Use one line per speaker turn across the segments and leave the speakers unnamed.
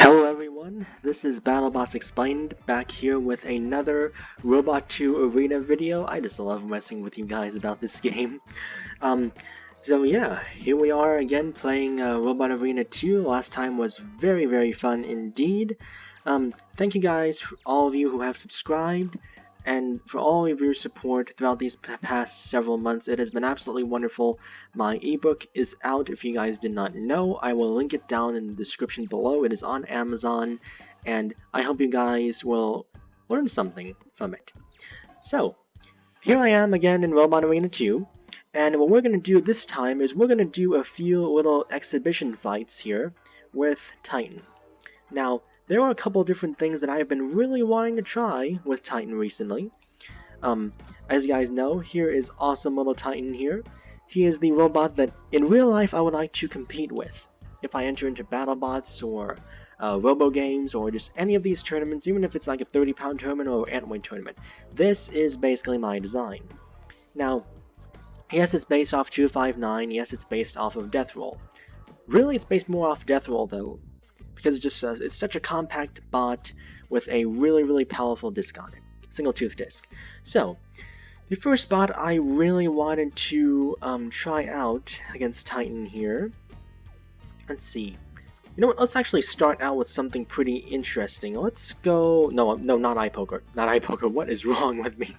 Hello everyone, this is Battlebots Explained, back here with another Robot 2 Arena video. I just love messing with you guys about this game. Um, so yeah, here we are again playing Robot Arena 2. Last time was very fun indeed. Thank you guys, for all of you who have subscribed, and for all of your support throughout these past several months. It has been absolutely wonderful. My ebook is out if you guys did not know. I will link it down in the description below. It is on Amazon, and I hope you guys will learn something from it. So, here I am again in Robot Arena 2, and what we're going to do this time is we're going to do a few little exhibition fights here with Titan. Now, there are a couple different things that I've been really wanting to try with Titan recently. As you guys know, here is awesome little Titan here. He is the robot that in real life I would like to compete with. If I enter into Battlebots or Robo games or just any of these tournaments, even if it's like a 30-pound tournament or Antweight tournament, this is basically my design. Now, yes, it's based off 259, yes, it's based off of Death Roll. Really, it's based more off Death Roll though, because it's such a compact bot with a really powerful disc on it. Single tooth disc. So, the first bot I really wanted to try out against Titan here. Let's see. You know what, let's actually start out with something pretty interesting. Let's go... No, not eye poker. Not eye poker. What is wrong with me?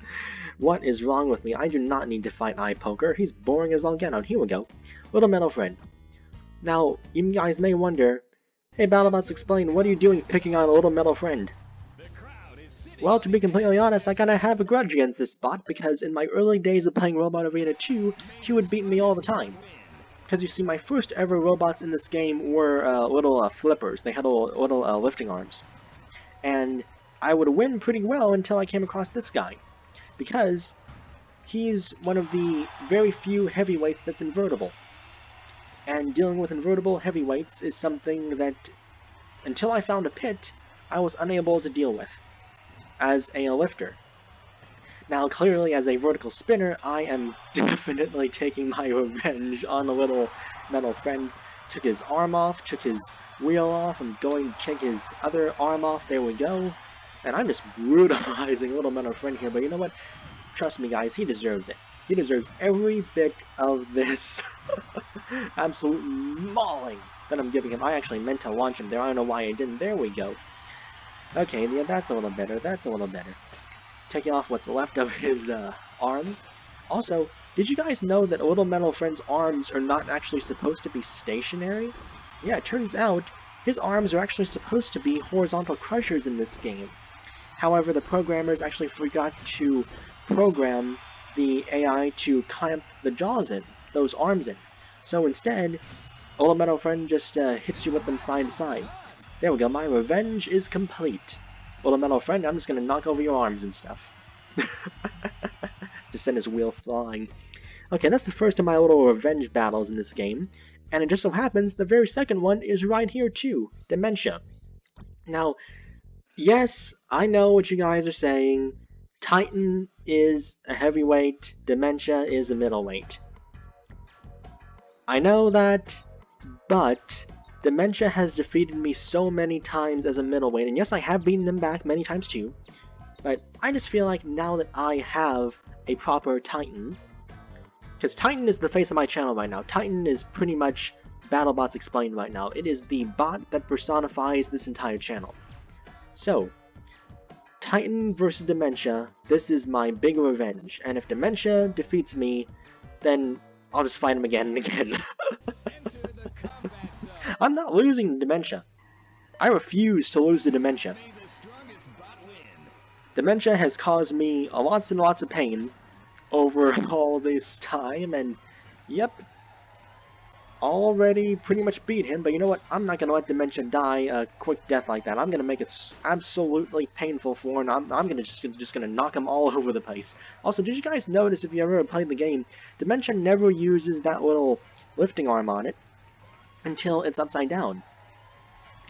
What is wrong with me? I do not need to fight eye poker. He's boring as all get out. Here we go. Little Metal Friend. Now, you guys may wonder, hey, Battlebots Explain, what are you doing picking on a Little Metal Friend? Well, to be completely honest, I kinda have a grudge against this bot, because in my early days of playing Robot Arena 2, he would beat me all the time. Because you see, my first ever robots in this game were little flippers. They had little lifting arms. And I would win pretty well until I came across this guy. Because he's one of the very few heavyweights that's invertible. And dealing with invertible heavyweights is something that, until I found a pit, I was unable to deal with as a lifter. Now, clearly, as a vertical spinner, I am definitely taking my revenge on a Little Metal Friend. Took his arm off, took his wheel off, I'm going to check his other arm off, there we go. And I'm just brutalizing Little Metal Friend here, but you know what? Trust me, guys, he deserves it. He deserves every bit of this absolute mauling that I'm giving him. I actually meant to launch him there, I don't know why I didn't. There we go. Okay, yeah, that's a little better, that's a little better. Taking off what's left of his arm. Also, did you guys know that Little Metal Friend's arms are not actually supposed to be stationary? Yeah, it turns out his arms are actually supposed to be horizontal crushers in this game. However, the programmers actually forgot to program the AI to clamp the jaws in, those arms in. So instead, Little Metal Friend just hits you with them side to side. There we go, my revenge is complete. Little Metal Friend, I'm just gonna knock over your arms and stuff. Just send his wheel flying. Okay, that's the first of my little revenge battles in this game. And it just so happens the very second one is right here too, Dementia. Now, yes, I know what you guys are saying. Titan is a heavyweight, Dementia is a middleweight. I know that, but Dementia has defeated me so many times as a middleweight, and yes, I have beaten him back many times too, but I just feel like now that I have a proper Titan, because Titan is the face of my channel right now. Titan is pretty much Battlebots Explained right now. It is the bot that personifies this entire channel. So, Titan versus Dementia, this is my big revenge, and if Dementia defeats me, then I'll just fight him again and again. I'm not losing to Dementia. I refuse to lose to Dementia. Dementia has caused me lots and lots of pain over all this time, and yep, already pretty much beat him, but you know what? I'm not going to let Dementia die a quick death like that. I'm going to make it absolutely painful for him. I'm going to just going to knock him all over the place. Also, did you guys notice, if you ever played the game, Dementia never uses that little lifting arm on it until it's upside down.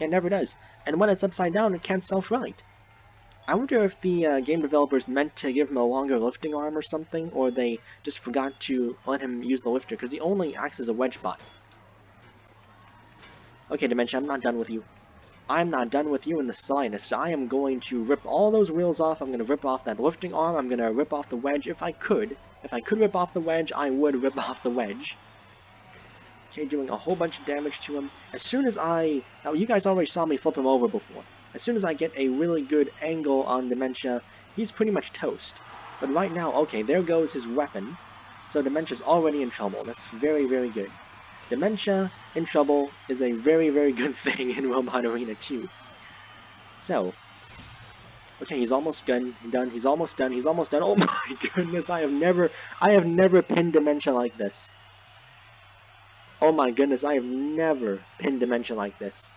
It never does. And when it's upside down, it can't self-right. I wonder if the game developers meant to give him a longer lifting arm or something, or they just forgot to let him use the lifter, because he only acts as a wedge bot. Okay, Dementia, I'm not done with you. I'm not done with you in the slightest. I am going to rip all those wheels off. I'm going to rip off that lifting arm. I'm going to rip off the wedge if I could. If I could rip off the wedge, I would rip off the wedge. Okay, doing a whole bunch of damage to him. As soon as I... Now, you guys already saw me flip him over before. As soon as I get a really good angle on Dementia, he's pretty much toast. But right now, okay, there goes his weapon. So Dementia's already in trouble. That's very, very good. Dementia in trouble is a very, very good thing in Robot Arena 2. So, okay, he's almost done. He's almost done. He's almost done. Oh my goodness, I have never pinned Dementia like this. Oh my goodness, I have never pinned Dementia like this.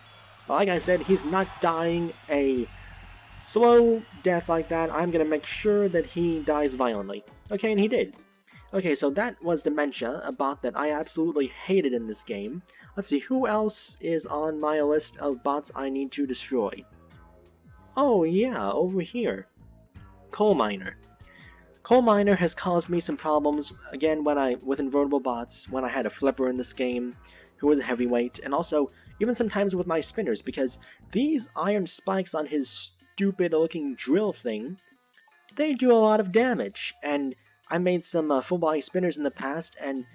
But like I said, he's not dying a slow death like that. I'm gonna make sure that he dies violently. Okay, and he did. Okay, so that was Dementia, a bot that I absolutely hated in this game. Let's see, who else is on my list of bots I need to destroy? Oh yeah, over here. Coal Miner. Coal Miner has caused me some problems, again, with invertible bots, when I had a flipper in this game, who was a heavyweight, and also, even sometimes with my spinners, because these iron spikes on his stupid-looking drill thing, they do a lot of damage, and I made some full-body spinners in the past, and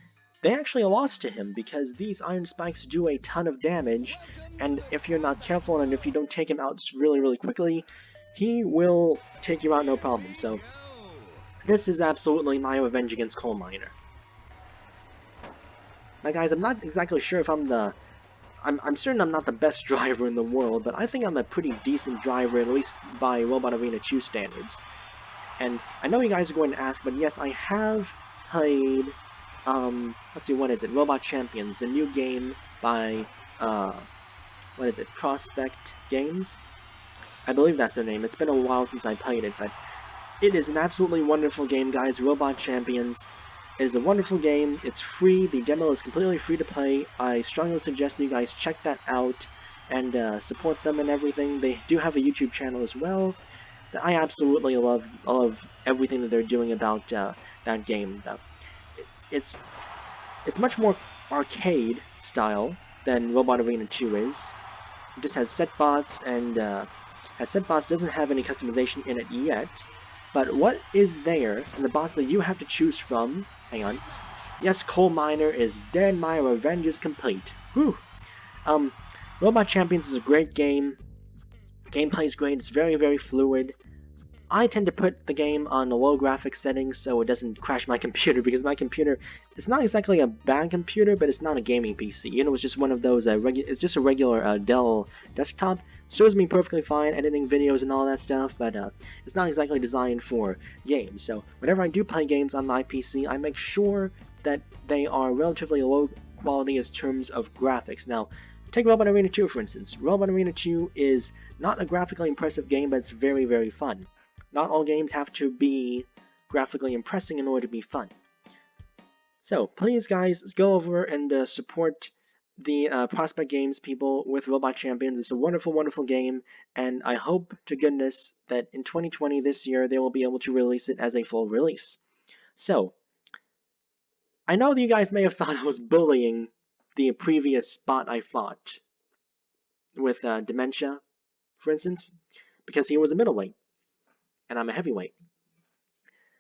they actually lost to him, because these iron spikes do a ton of damage, and if you're not careful, and if you don't take him out really, really quickly, he will take you out no problem, so this is absolutely my revenge against Coal Miner. Now guys, I'm not exactly sure if I'm certain I'm not the best driver in the world, but I think I'm a pretty decent driver, at least by Robot Arena 2 standards. And I know you guys are going to ask, but yes, I have played, let's see, what is it? Robot Champions, the new game by, what is it? Prospect Games? I believe that's their name. It's been a while since I played it, but it is an absolutely wonderful game, guys. Robot Champions is a wonderful game. It's free. The demo is completely free to play. I strongly suggest that you guys check that out and support them and everything. They do have a YouTube channel as well. I absolutely love everything that they're doing about that game. It's much more arcade style than Robot Arena 2 is. It just has set bots, and as set bots doesn't have any customization in it yet. But what is there, and the boss that you have to choose from, hang on, yes, Coal Miner is dead, my revenge is complete. Whew. Robot Champions is a great game, gameplay is great, it's very, very fluid. I tend to put the game on the low graphics settings so it doesn't crash my computer, because my computer is not exactly a bad computer, but it's not a gaming PC. You know, it's just one of those, it's just a regular Dell desktop. Serves me perfectly fine editing videos and all that stuff, but it's not exactly designed for games. So whenever I do play games on my PC, I make sure that they are relatively low quality as terms of graphics. Now, take Robot Arena 2 for instance. Robot Arena 2 is not a graphically impressive game, but it's very, very fun. Not all games have to be graphically impressive in order to be fun. So, please guys, go over and support the Prospect Games people with Robot Champions. It's a wonderful, wonderful game, and I hope to goodness that in 2020, this year, they will be able to release it as a full release. So, I know that you guys may have thought I was bullying the previous bot I fought with Dementia, for instance, because he was a middleweight, and I'm a heavyweight.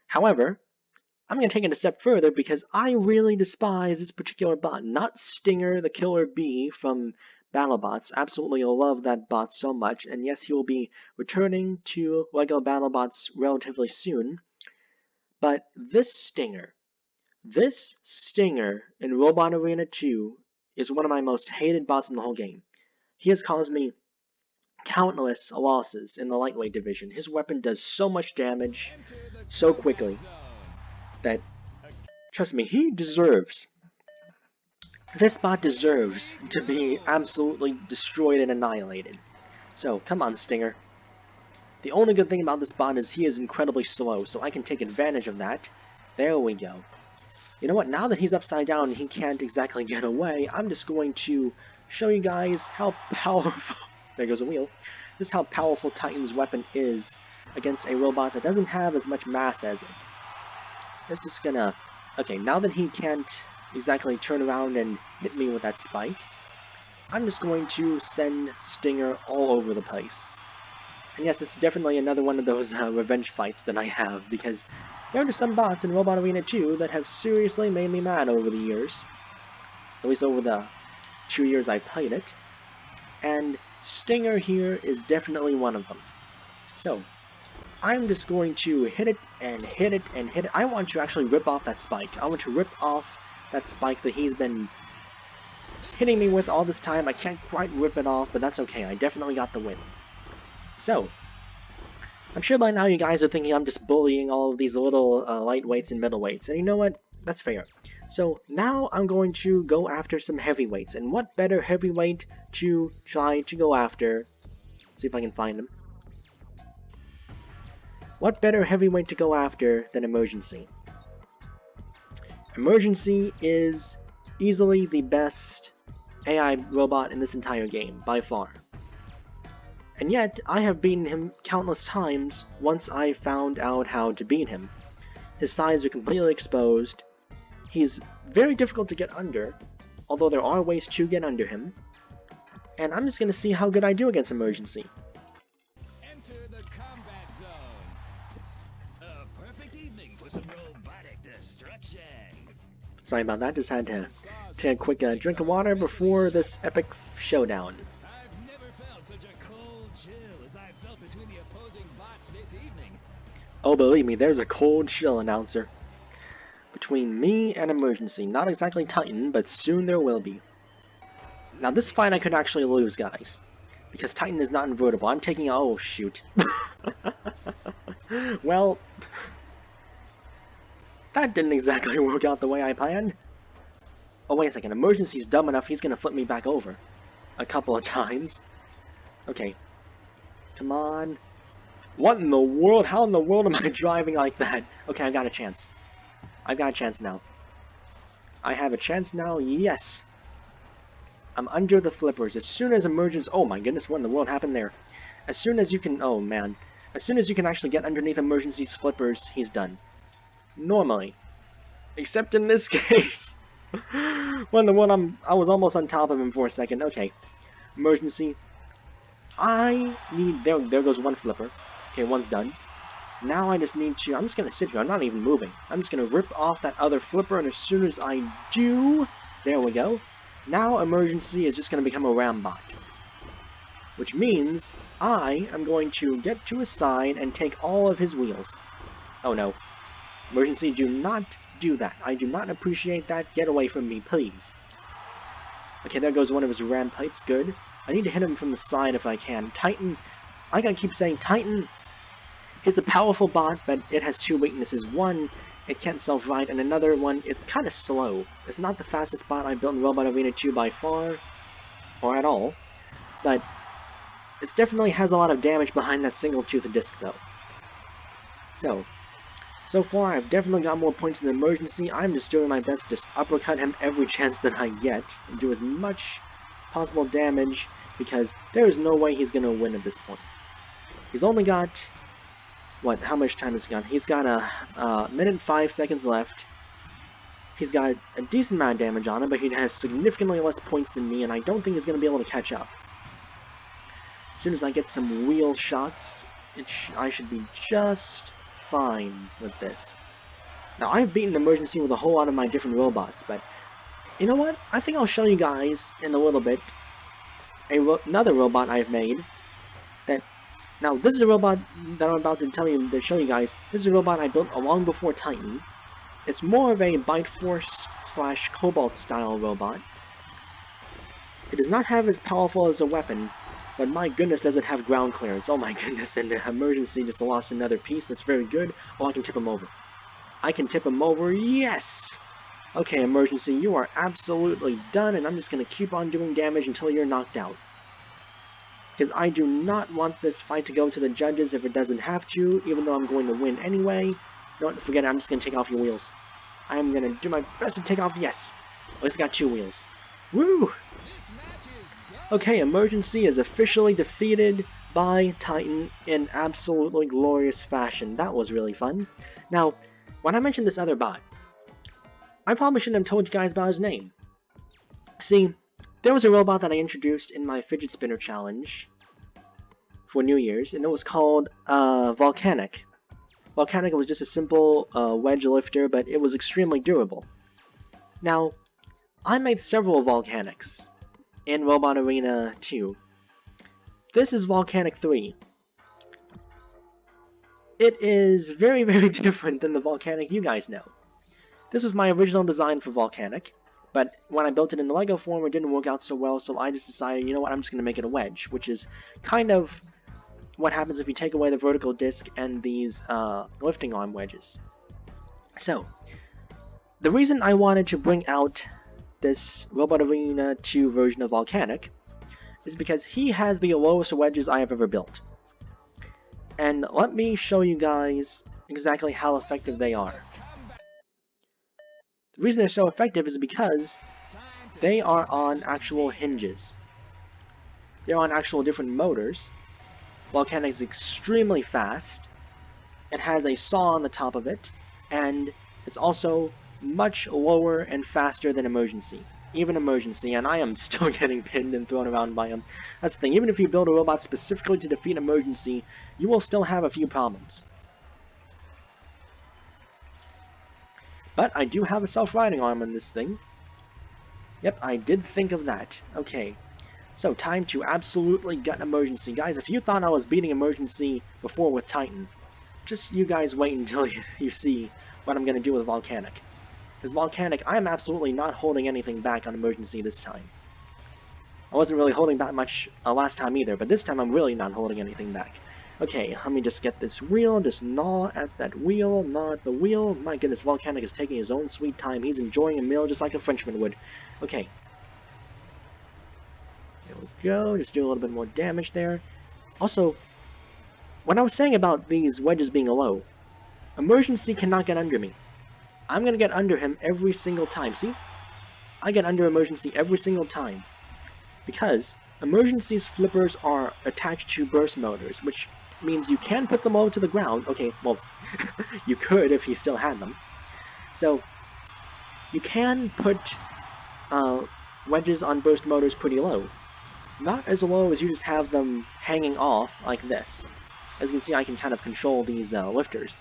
However, I'm going to take it a step further because I really despise this particular bot. Not Stinger, the Killer Bee from Battlebots. Absolutely love that bot so much. And yes, he will be returning to regular Battlebots relatively soon. But this Stinger in Robot Arena 2 is one of my most hated bots in the whole game. He has caused me countless losses in the lightweight division. His weapon does so much damage so quickly that, trust me, this bot deserves to be absolutely destroyed and annihilated. So, come on, Stinger. The only good thing about this bot is he is incredibly slow, so I can take advantage of that. There we go. You know what, now that he's upside down and he can't exactly get away, I'm just going to show you guys how powerful... there goes a wheel. This is how powerful Titan's weapon is against a robot that doesn't have as much mass as it. It's just gonna... okay, now that he can't exactly turn around and hit me with that spike, I'm just going to send Stinger all over the place. And yes, this is definitely another one of those revenge fights that I have, because there are just some bots in Robot Arena 2 that have seriously made me mad over the years. At least over the 2 years I played it. And Stinger here is definitely one of them. So, I'm just going to hit it and hit it and hit it. I want to actually rip off that spike. I want to rip off that spike that he's been hitting me with all this time. I can't quite rip it off, but that's okay. I definitely got the win. So, I'm sure by now you guys are thinking I'm just bullying all of these little lightweights and middleweights, and you know what? That's fair. So now I'm going to go after some heavyweights, and what better heavyweight to try to go after? Let's see if I can find him. What better heavyweight to go after than Emergency? Emergency is easily the best AI robot in this entire game, by far. And yet, I have beaten him countless times once I found out how to beat him. His sides are completely exposed. He's very difficult to get under, although there are ways to get under him. And I'm just going to see how good I do against Emergency.
Enter the combat zone. A perfect evening for some robotic destruction.
Sorry about that, just had to take a quick drink of water before this epic showdown.
I've never felt such a cold chill as I felt between the opposing bots this evening.
Oh, believe me, there's a cold chill, announcer. Between me and Emergency. Not exactly Titan, but soon there will be. Now this fight I could actually lose, guys. Because Titan is not invertible. I'm taking... Oh, shoot. Well... That didn't exactly work out the way I planned. Oh, wait a second. Emergency's dumb enough, he's gonna flip me back over. A couple of times. Okay. Come on. What in the world? How in the world am I driving like that? Okay, I've got a chance. I've got a chance now. I have a chance now, yes. I'm under the flippers. As soon as Emergency... Oh my goodness, what in the world happened there? As soon as you can... Oh man. As soon as you can actually get underneath Emergency's flippers, he's done. Normally. Except in this case. What in the world? I was almost on top of him for a second. Okay. Emergency. I need... There goes one flipper. Okay, one's done. Now I just need to... I'm just going to sit here. I'm not even moving. I'm just going to rip off that other flipper, and as soon as I do... There we go. Now Emergency is just going to become a Rambot. Which means I am going to get to his side and take all of his wheels. Oh no. Emergency, do not do that. I do not appreciate that. Get away from me, please. Okay, there goes one of his ram plates. Good. I need to hit him from the side if I can. Titan... I gotta keep saying Titan... It's a powerful bot, but it has two weaknesses. One, it can't self-ride, and another one, it's kind of slow. It's not the fastest bot I built in Robot Arena 2 by far, or at all, but it definitely has a lot of damage behind that single-toothed disc, though. So far, I've definitely got more points in the Emergency. I'm just doing my best to just uppercut him every chance that I get, and do as much possible damage, because there is no way he's going to win at this point. He's only got... What? How much time has he got? He's got a minute and 5 seconds left. He's got a decent amount of damage on him, but he has significantly less points than me, and I don't think he's going to be able to catch up. As soon as I get some wheel shots, I should be just fine with this. Now, I've beaten Emergency with a whole lot of my different robots, but you know what? I think I'll show you guys in a little bit another robot I've made that... Now, this is a robot that I'm about to show you guys. This is a robot I built long before Titan. It's more of a Bite Force / Cobalt style robot. It does not have as powerful as a weapon, but my goodness does it have ground clearance. Oh my goodness, and Emergency just lost another piece. That's very good. Oh, I can tip him over. I can tip him over, yes! Okay, Emergency, you are absolutely done, and I'm just going to keep on doing damage until you're knocked out. Because I do not want this fight to go to the judges if it doesn't have to, even though I'm going to win anyway. Don't forget it, I'm just going to take off your wheels. I'm going to do my best to take off, yes. At least I got 2 wheels. Woo! Okay, Emergency is officially defeated by Titan in absolutely glorious fashion. That was really fun. Now, when I mentioned this other bot, I probably shouldn't have told you guys about his name. See, there was a robot that I introduced in my fidget spinner challenge for New Year's, and it was called Volcanic. Volcanic was just a simple wedge lifter, but it was extremely durable. Now, I made several Volcanics in Robot Arena 2. This is Volcanic 3. It is very, very different than the Volcanic you guys know. This was my original design for Volcanic, but when I built it in the Lego form, it didn't work out so well, so I just decided, you know what, I'm just going to make it a wedge, which is kind of what happens if you take away the vertical disc and these lifting arm wedges. So, the reason I wanted to bring out this Robot Arena 2 version of Volcanic is because he has the lowest wedges I have ever built. And let me show you guys exactly how effective they are. The reason they're so effective is because they are on actual hinges. They're on actual different motors. Volcanic is extremely fast. It has a saw on the top of it, and it's also much lower and faster than Emergency. Even Emergency, and I am still getting pinned and thrown around by him. That's the thing, even if you build a robot specifically to defeat Emergency, you will still have a few problems. But I do have a self-riding arm on this thing. Yep, I did think of that. Okay, so time to absolutely gut Emergency. Guys, if you thought I was beating Emergency before with Titan, just you guys wait until you see what I'm going to do with Volcanic. Because Volcanic, I'm absolutely not holding anything back on Emergency this time. I wasn't really holding back much last time either, but this time I'm really not holding anything back. Okay, let me just get this wheel, just gnaw at that wheel, gnaw at the wheel. My goodness, Volcanic is taking his own sweet time. He's enjoying a meal just like a Frenchman would. Okay. There we go, just do a little bit more damage there. Also, what I was saying about these wedges being low, Emergency cannot get under me. I'm going to get under him every single time. See? I get under Emergency every single time. Because Emergency's flippers are attached to burst motors, which means you can put them low to the ground. Okay, well, you could if he still had them. So, you can put wedges on burst motors pretty low. Not as low as you just have them hanging off like this. As you can see, I can kind of control these lifters,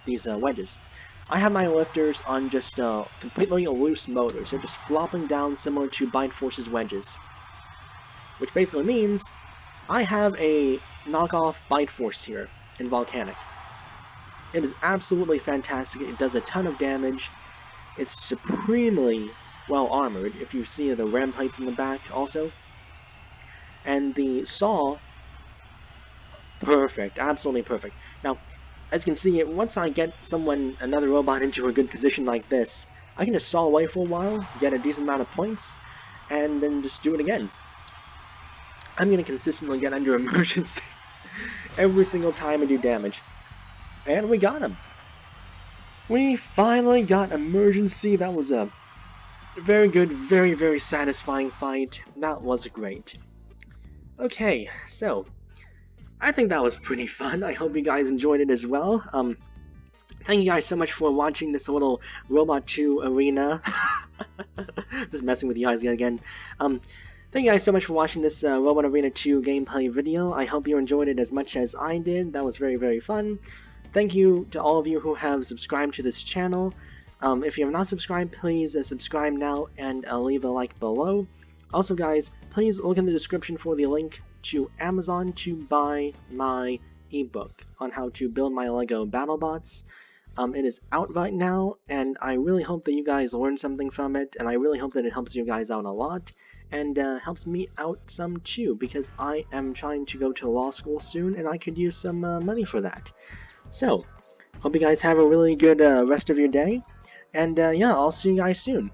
these wedges. I have my lifters on just completely loose motors. They're just flopping down similar to Bite Force's wedges. Which basically means I have a knockoff Bite Force here in Volcanic. It is absolutely fantastic. It does a ton of damage. It's supremely well armored, if you see the ram plates in the back also. And the saw, perfect, absolutely perfect. Now, as you can see, once I get another robot into a good position like this, I can just saw away for a while, get a decent amount of points, and then just do it again. I'm going to consistently get under Emergency every single time I do damage. And we got him! We finally got Emergency. That was a very good, very, very satisfying fight. That was great. Okay, so I think that was pretty fun. I hope you guys enjoyed it as well. Thank you guys so much for watching this little Robot 2 arena. Just messing with you guys again. Thank you guys so much for watching this Robot Arena 2 gameplay video. I hope you enjoyed it as much as I did. That was very, very fun. Thank you to all of you who have subscribed to this channel. If you have not subscribed, please subscribe now and leave a like below. Also guys, please look in the description for the link to Amazon to buy my ebook on how to build my Lego Battlebots. It is out right now, and I really hope that you guys learned something from it, and I really hope that it helps you guys out a lot, and helps me out some too, because I am trying to go to law school soon, and I could use some money for that. So, hope you guys have a really good rest of your day, and yeah, I'll see you guys soon.